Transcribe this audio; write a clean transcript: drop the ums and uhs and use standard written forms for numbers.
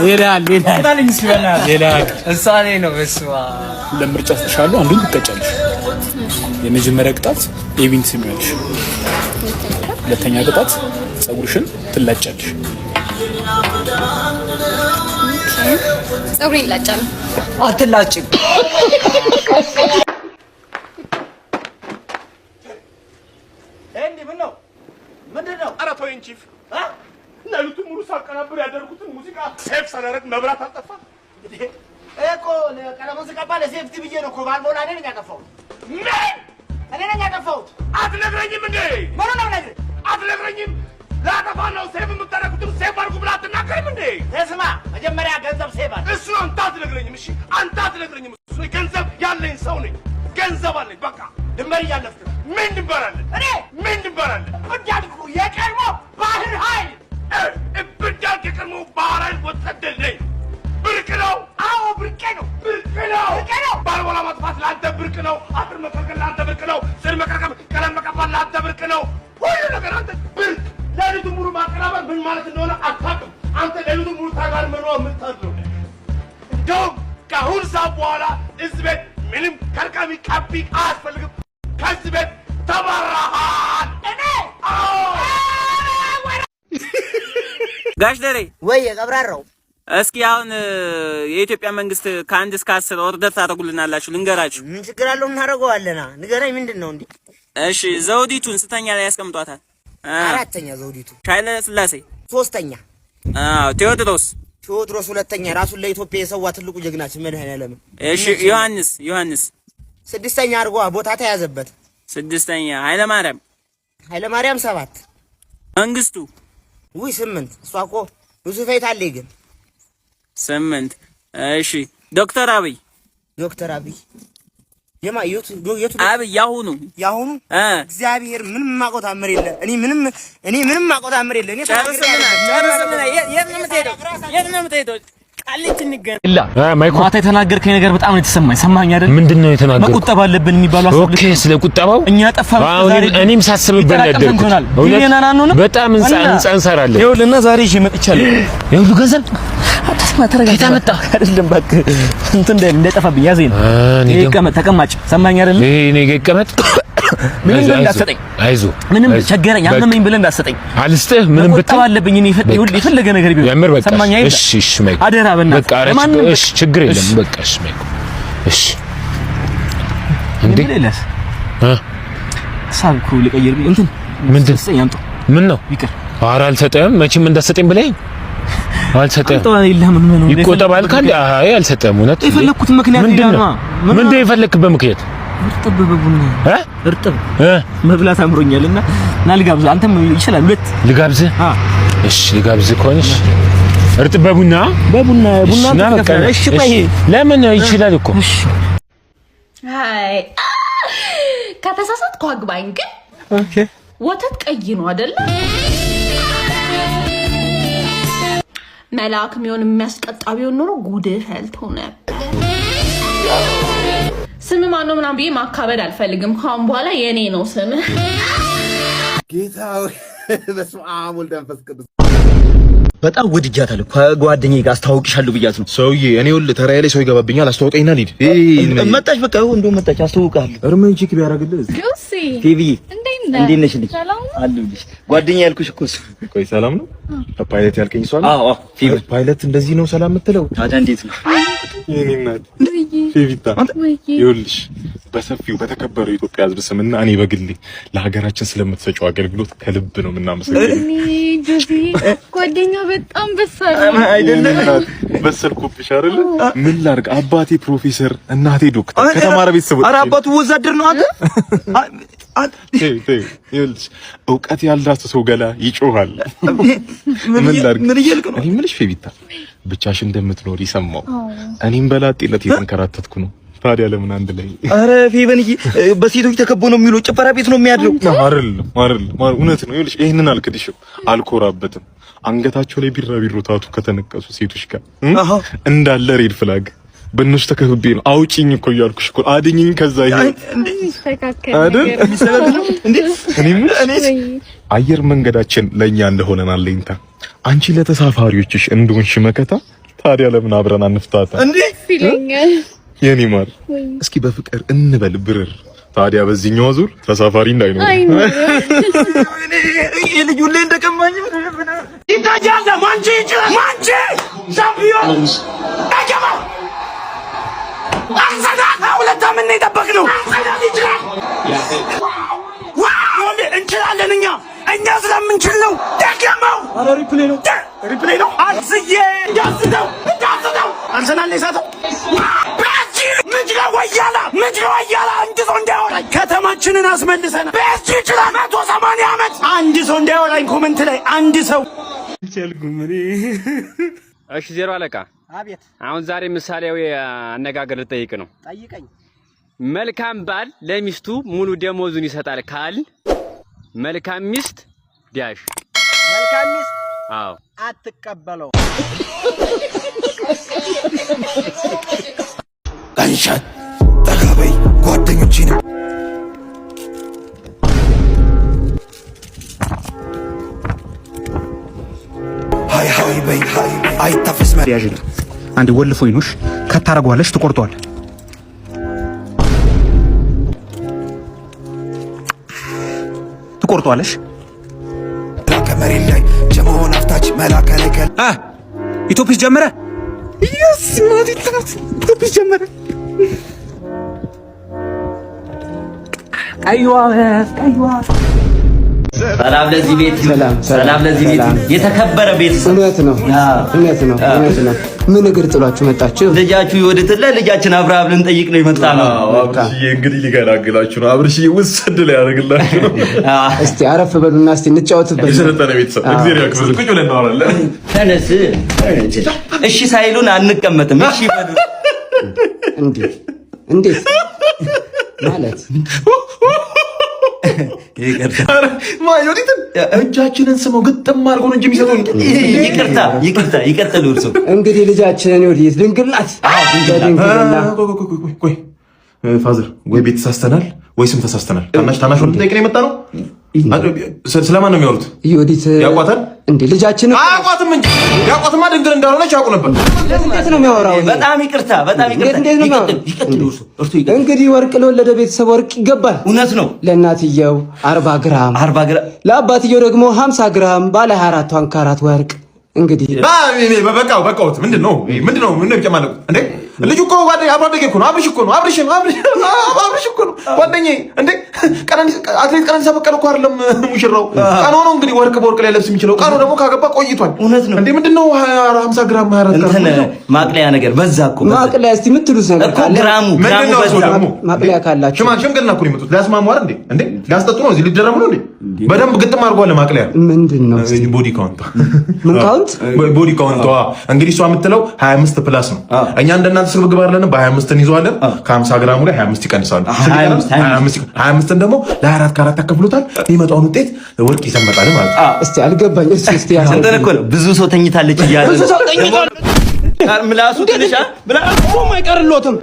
ይላል ታለኝ ሲበላ ይላል እሳኔ ነው በስዋ ለምርጫ ተሻለው አንዱን ትቀጫለሽ። የመጀመሪያ ቅጣት ኤቪን ሲሚያልሽ፣ ሁለተኛ ቅጣት ጸጉርሽን ትላጫለሽ። ጸጉሬን ላጫለሁ። አትላጭም። እንዴ ምንድነው? ኧረ ተወኝ ቺፍ። ለሊቱን ሙሉ ሳቀናብር ያደርኩትን ሙዚቃ ሴፍ ሳላረግ መብራት አልጠፋ። እኮ ቀለሙን ስቀባ ለሴፍቲ ብዬ ነው እኮ ባልሞላ እኔ ነኝ ያጠፋሁት። ምን? እኔ ነኝ ያጠፋሁት። አትነግረኝም እንዴ? ምኑ ነው ነግረኝ? አትነግረኝም? ላጠፋ ነው ሴፍ የምታደርጉትን ሴፍ አድርጉ ብላ አትናገርም እንዴ? ስማ መጀመሪያ ገንዘብ ሴፍ አድርግ። እሱ አንተ አትነግረኝም። እሺ አንተ አትነግረኝም። እሱ ገንዘብ ያለኝ ሰው ነኝ። ገንዘብ አለኝ። በቃ ድንበር እያለፍክ ነው። ምን ድንበር አለ? እኔ ምን ድንበር አለ? እንዳልኩ የቀድሞ ባህር ኃይል እብዳል የቀድሞ ባህር ኃይል ወታደር ነኝ። ብርቅ ነው። አዎ ብርቅ ነው። ብርቅ ነው። ብርቅ ነው። ባልቦላ ማጥፋት ለአንተ ብርቅ ነው። አጥር መከልከል ለአንተ ብርቅ ነው። ስር መከርከም፣ ቀለም መቀባት ለአንተ ብርቅ ነው። ሁሉ ነገር አንተ ብርቅ። ሌሊቱን ሙሉ ማቀናበር ምን ማለት እንደሆነ አታውቅም። አንተ ሌሊቱን ሙሉ ታጋር መኖር የምታድረው እንደውም ከአሁን ሰዓት በኋላ እዚህ ቤት ምንም ከርካሚ ካፒ አያስፈልግም። ከዚህ ቤት ተባረሃል። እኔ ጋሽ ደሬ ወይ ቀብራራው፣ እስኪ አሁን የኢትዮጵያ መንግስት ከ1 እስከ 10 ኦርደር ታደርጉልናላችሁ? ልንገራችሁ። ምን ችግር አለው? እናደርገዋለና ንገረኝ። ምንድነው እንዴ? እሺ ዘውዲቱን ስተኛ ላይ ያስቀምጧታል? አራተኛ ዘውዲቱ። ኃይለ ሥላሴ ሶስተኛ። ቴዎድሮስ ሁለተኛ። ራሱን ለኢትዮጵያ የሰዋ ትልቁ ጀግናችን መድኃኔዓለም። እሺ ዮሐንስ ስድስተኛ አድርጓ ቦታ ተያዘበት። ስድስተኛ። ኃይለ ማርያም 7። መንግስቱ 8። እሷ እኮ ብዙ ፌት አለ ግን 8። እሺ ዶክተር አብይ የማዩት አብይ ያሁኑ እግዚአብሔር ምንም ማቆታምር የለ። እኔ ምንም ማቆታምር የለ። እኔ ጨርስና የት ነው የምትሄደው? ቃልት ንገር ማታ የተናገርከኝ ነገር በጣም ነው የተሰማኝ። ሰማኝ አይደል? ምንድነው የተናገርከው? መቁጠብ አለብን የሚባለው አሰብ። ኦኬ ስለ ቁጠባው እኛ ጠፋን። ዛሬ እኔም ሳስብበት ነበር። በጣም እንሰራለን። ይኸውልህና ዛሬ ይዤ መጥቻለሁ። ይኸውልህ ገንዘብ አታስማ ተረጋጋ። ታመጣ አይደለም እባክህ እንትን እንዳይጠፋብኝ ያዘኝ ነው። ይቀመጥ ተቀማጭ። ሰማኝ አይደል? እኔ ይቀመጥ ምንም እንዳትሰጠኝ። አይዞህ ምንም ቸገረኝ አመመኝ ብለህ እንዳትሰጠኝ። አልስጥህ ምንም ብትል አለብኝ። እኔ የፈለገ ነገር ቢሆን ሰማኝ አይደል? እሺ ማይክ አደራ በእናትህ በቃ እሺ ችግር የለም በቃ እሺ ማይክ እሺ እንዴ ለለስ ሳልኩ ልቀይር እንትን ምንድን ያምጡ ምን ነው ይቅር። ኧረ አልሰጠህም መቼም እንዳትሰጠኝ ብለኝ አልሰጠህም። ይቆጠባል ካለ አይ አልሰጠህም። እውነት የፈለኩት ምክንያት ምንድነው የፈለክበት ምክንያት? እርጥብ በቡና እርጥብ መብላት አምሮኛልና ና ልጋብዝህ። አንተም ይችላል ሁለት ልጋብዝህ? እሺ ልጋብዝህ ከሆነሽ እርጥብ በቡና ተከፈለ። እሺ ቆይ ለምን ይችላል እኮ እሺ። አይ ከተሳሳትኩ አግባኝ። ግን ኦኬ ወተት ቀይ ነው አይደል? መልአክ የሚሆን የሚያስቀጣ ቢሆን ኖሮ ጉድህ ፈልቶ ነበር። ስም ማን ነው ምናምን ብዬ ማካበድ አልፈልግም። ካሁን በኋላ የኔ ነው ስም። ጌታው በስመ አብ ወልድ መንፈስ ቅዱስ። በጣም ወድጃታለሁ። ከጓደኛዬ ጋር አስተዋውቅሻለሁ ብያት ነው። ሰውዬ እኔ ሁሉ ተራዬ ላይ ሰው ይገባብኛል። አስተዋውቀኝና ልሂድ። መጣች በቃ እንደው መጣች። አስተዋውቃለሁ። እርምን ቺክ ቢያደርግልህ ጆሲ ቲቪ እንዴት ነሽ? ልጅ አለሁልሽ። ጓደኛዬ ያልኩሽ እኮ እሱ። ቆይ ሰላም ነው? ፓይለት ያልከኝ ሰው አለ? አዎ ቲቪ ፓይለት እንደዚህ ነው ሰላም የምትለው? ታዲያ እንዴት ነው? የኔ እናት ፊቪታ ይኸውልሽ በሰፊው በተከበረው የኢትዮጵያ ሕዝብ ስምና እኔ በግሌ ለሀገራችን ስለምትሰጪው አገልግሎት ከልብ ነው የምናመሰግነው። ጆሲ ጓደኛ በጣም በሳል አይደለም? በሰልኩብሽ አይደል? ምን ላድርግ? አባቴ ፕሮፌሰር እናቴ ዶክተር ከተማረ ቤተሰቦች። ኧረ አባቱ ወዛደር ነው። አንተ ይኸውልሽ እውቀት ያልዳሰሰው ገላ ይጮሃል። ምን ላድርግ? ምን እያልክ ነው? እኔ የምልሽ ፊቪታ ብቻሽ እንደምትኖር ይሰማው። እኔም በላጤለት የተንከራተትኩ ነው። ታዲያ ለምን አንድ ላይ? ኧረ ፌቨንዬ በሴቶች ተከቦ ነው የሚውለው። ጭፈራ ቤት ነው የሚያድረው። አይደለም እውነት ነው። ይኸውልሽ ይሄንን አልክድሽም፣ አልኮራበትም። አንገታቸው ላይ ቢራቢሮ ታቱ ከተነቀሱ ሴቶች ጋር እንዳለ ሬድ ፍላግ በእነሱ ተከብቤ ነው። አውጪኝ እኮ እያልኩሽ እኮ አድኝኝ። ከዛ ይሄ አየር መንገዳችን ለኛ እንደሆነና ለእንታ አንቺ ለተሳፋሪዎችሽ እንደሆንሽ መከታ ታዲያ ለምን አብረን አንፍታታ እንዴ? ይለኛል የኔ ማር እስኪ በፍቅር እንበል ብርር። ታዲያ በዚህኛው ዙር ተሳፋሪ እንዳይኖር ይሄ ልጅ ሁሌ እንደቀማኝ ይታጃለ ማንቺ ይችላል ማንቺ ሻምፒዮን አጀማ አሰዳታ ሁለት ምን ይጠበቅነው አሰዳታ ይችላል ዋው እንችላለን እኛ ስለምንችል ነው። ደገመው። ኧረ ሪፕሌይ ነው አስዬ እንዳስደው አርሰናል ላይ ሳተው ምንጭ ወያላ አንድ ሰው እንዳያወራኝ ከተማችንን አስመልሰናል። በእሱ ይችላል 180 ዓመት አንድ ሰው እንዳያወራኝ ኮመንት ላይ አንድ ሰው እሺ 0 አለቃ አቤት። አሁን ዛሬ ምሳሌያዊ አነጋገር ልጠይቅ ነው። ጠይቀኝ። መልካም ባል ለሚስቱ ሙሉ ደሞዙን ይሰጣል ካል መልካም ሚስት ዳሽ መልካም ሚስት አዎ አትቀበለው። አንሻት ተጋበይ ጓደኞቼን ሃይ በይ አይታፈስ ያጅ አንድ ወልፎኝ ነው ከታረጓለሽ ትቆርጧል። ትቆርጧለሽ ከመሬት ላይ ጀመሆን አፍታች መላከለከል ኢትዮጲስ ጀመረ ኢትዮጲስ ጀመረ ቀይዋ ሰላም ለዚህ ቤት ሰላም ለዚህ ቤት የተከበረ ቤት እውነት ነው። ምን እግር ጥሏችሁ መጣችሁ? ልጃችሁ ይወድትለ ልጃችን አብርሃም ልንጠይቅ ነው የመጣ ነው። አብርሽዬ እንግዲህ ሊገላግላችሁ ነው። አብርሽዬ ውሰድ ላይ ያደርግላችሁ ነው። እስቲ አረፍ በሉና እስቲ እንጫወትበት። የሰለጠነ ቤተሰብ እግዚአብሔር ያክብር። ቁጭ ብለን እናወራለን። ተነስ እሺ ሳይሉን አንቀመጥም። እሺ በሉ እንዴት ማለት እጃችንን ስመው ግጥም አድርጎ ነው እንጂ የሚሰጡን። ይቅርታ ይቀጥሉ። እርሱ እንግዲህ ልጃችንን ወዲህ ድንግል ናት። ቆይ ፋዘር ወይ ቤት ተሳስተናል ወይ ስም ተሳስተናል። ታናሽ ወንድ ጠይቀን የመጣ ነው። ስለማን ነው የሚያወሩት? ይወዲት ያውቋታል እንዴ? ልጃችን አያውቋትም እንጂ ያውቋትማ ድንግል እንዳልሆነች ያውቁ ነበር። እንዴት ነው የሚያወራው? በጣም ይቅርታ ይቀጥሉ። እንግዲህ ወርቅ ለወለደ ቤተሰብ ወርቅ ይገባል። እውነት ነው። ለእናትየው 40 ግራም ለአባትየው ደግሞ 50 ግራም ባለ 24 ካራት ወርቅ እንግዲህ በቃውት ምንድነው የሚጨማለቁ እንዴ? ልጁ እኮ ጓደኛ አብሮ አደጌ እኮ ነው። አብርሽ እኮ ነው ጓደኛዬ። እንዴ አትሌት ቀነኒሳ በቀለ እኮ አይደለም ሙሽራው። ቀኖ ነው እንግዲህ ወርቅ በወርቅ ላይ ለብስ የሚችለው። ቀኖ ደግሞ ካገባ ቆይቷል። እውነት ነው እንዴ? ምንድነው 50 ግራም 24 ግራም ማቅለያ ነገር በዛ እኮ ማቅለያ። እስቲ የምትሉት ነገር ካለ ግራሙ ማቅለያ ካላችሁ ሽምግልና እኮ ነው የመጡት። ሊያስማሙ አይደል እንዴ? ሊያስጠጡ ነው። እዚህ ሊደረሙ ነው እንዴ? በደንብ ግጥም አድርጓል። ማቅለያ ምንድነው? ቦዲ ካውንት ምን ካውንት? ቦዲ ካውንት እንግዲህ እሷ የምትለው 25 ፕላስ ነው። እኛ እንደናንተ ስግብግብ አይደለም። በ25 እንይዘዋለን። ከ50 ግራሙ ላይ 25 ይቀንሳሉ። 25 ደግሞ ለ24 ካራት ያከፍሉታል። የሚመጣውን ውጤት ወርቅ ይሰመጣል ማለት ነው። እስቲ አልገባኝ። እስቲ ያሰንተን እኮ ነው ብዙ ሰው ተኝታለች እያለ ብዙ ሰው ተኝቷል። ምላሱ ትንሽ ምላሱ ማይቀርሎትም